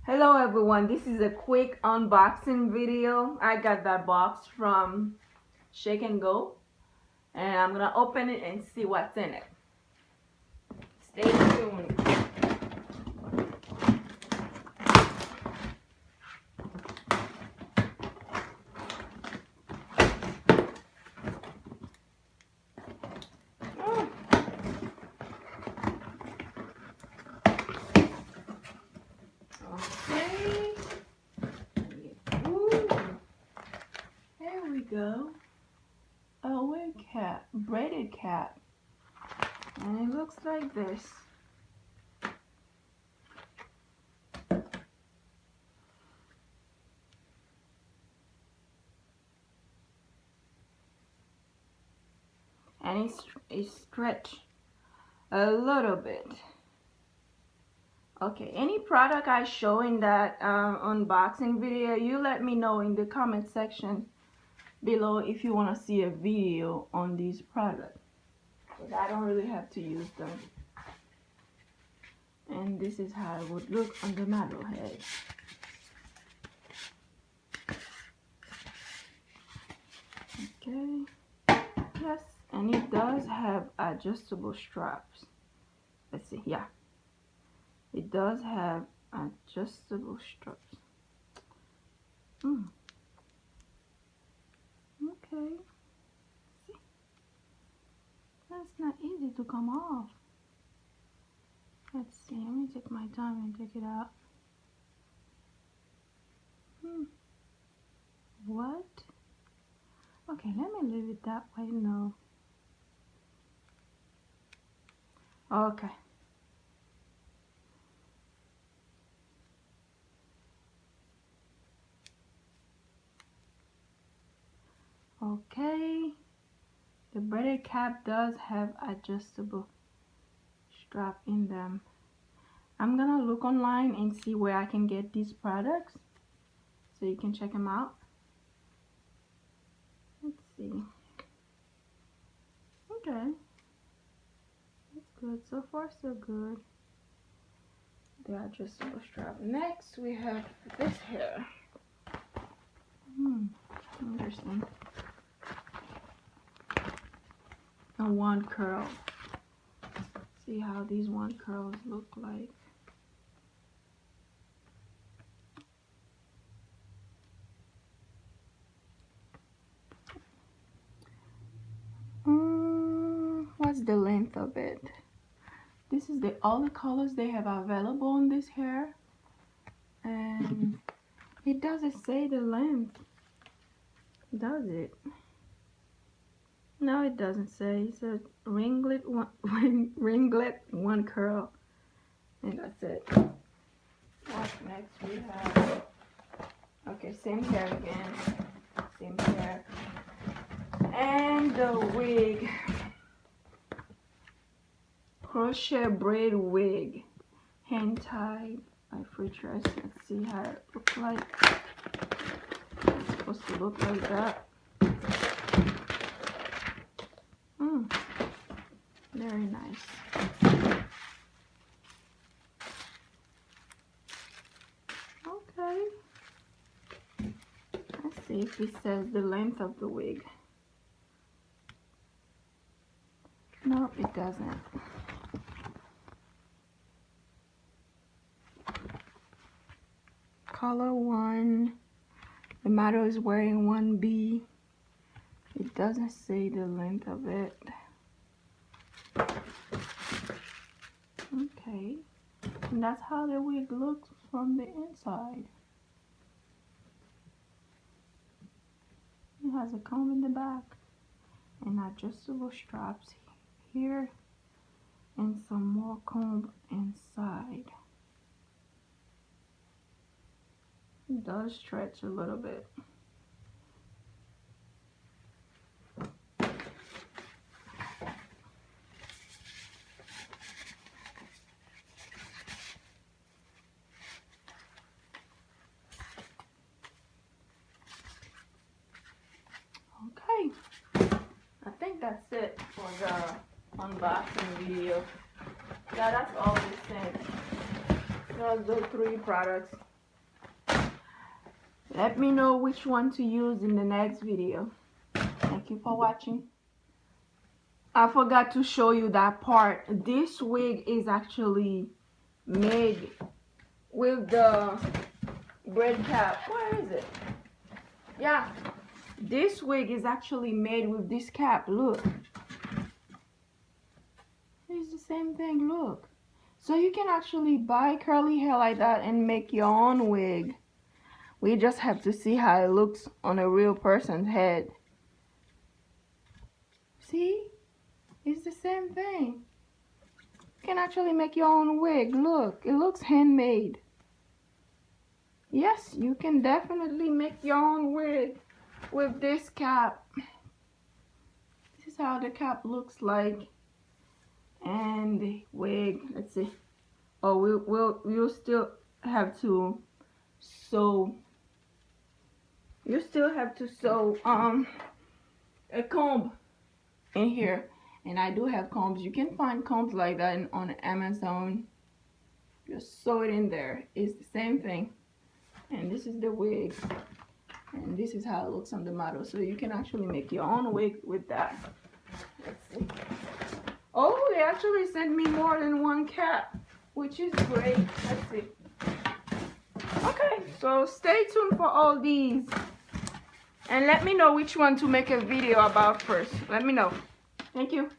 Hello everyone, this is a quick unboxing video. I got that box from Shake and Go and I'm gonna open it and see what's in it. Stay tuned. Okay. Ooh. There we go. A wig cap, braided cap. And it looks like this. And it's stretched a little bit. Okay, any product I show in that unboxing video, you let me know in the comment section below if you want to see a video on these products, because I don't really have to use them. And this is how it would look on the model head. Okay, yes, and it does have adjustable straps. Let's see, yeah, it does have adjustable straps. Okay, see, that's not easy to come off. Let's see, let me take my time and take it out. What? Okay, let me leave it that way. No. Okay. Okay. The braided cap does have adjustable strap in them. I'm gonna look online and see where I can get these products so you can check them out. Let's see. Okay. That's good. So far, so good. The adjustable strap. Next, we have this here. Interesting. A one curl. See how these one curls look like. What's the length of it? This is all the colors they have available on this hair, and it doesn't say the length, does it? No, it doesn't say. It says ringlet one curl, and that's it. What next we have? Okay, same hair again, same hair, and the wig. Crochet braid wig, hand tied by free dress. Let's see how it looks like. It's supposed to look like that. Very nice. Okay. Let's see if it says the length of the wig. Nope, it doesn't. Color 1. The model is wearing 1B. It doesn't say the length of it. Okay. And that's how the wig looks from the inside. It has a comb in the back and adjustable straps here and some more comb inside. It does stretch a little bit. Okay, I think that's it for the unboxing video. Yeah, that's all they sent. Those are the 3 products. Let me know which one to use in the next video. Thank you for watching. I forgot to show you that part. This wig is actually made with the braid cap. Where is it? Yeah, this wig is actually made with this cap. Look, it's the same thing. Look, so you can actually buy curly hair like that and make your own wig. We just have to see how it looks on a real person's head. See, it's the same thing. You can actually make your own wig. Look, it looks handmade. Yes, you can definitely make your own wig with this cap. This is how the cap looks like. And the wig, let's see. Oh, we'll still have to sew. You still have to sew a comb in here. And I do have combs. You can find combs like that on Amazon. Just sew it in there. It's the same thing. And this is the wig. And this is how it looks on the model. So you can actually make your own wig with that. Let's see. Oh, they actually sent me more than one cap, which is great. Let's see. Okay, so stay tuned for all these. And let me know which one to make a video about first. Let me know. Thank you.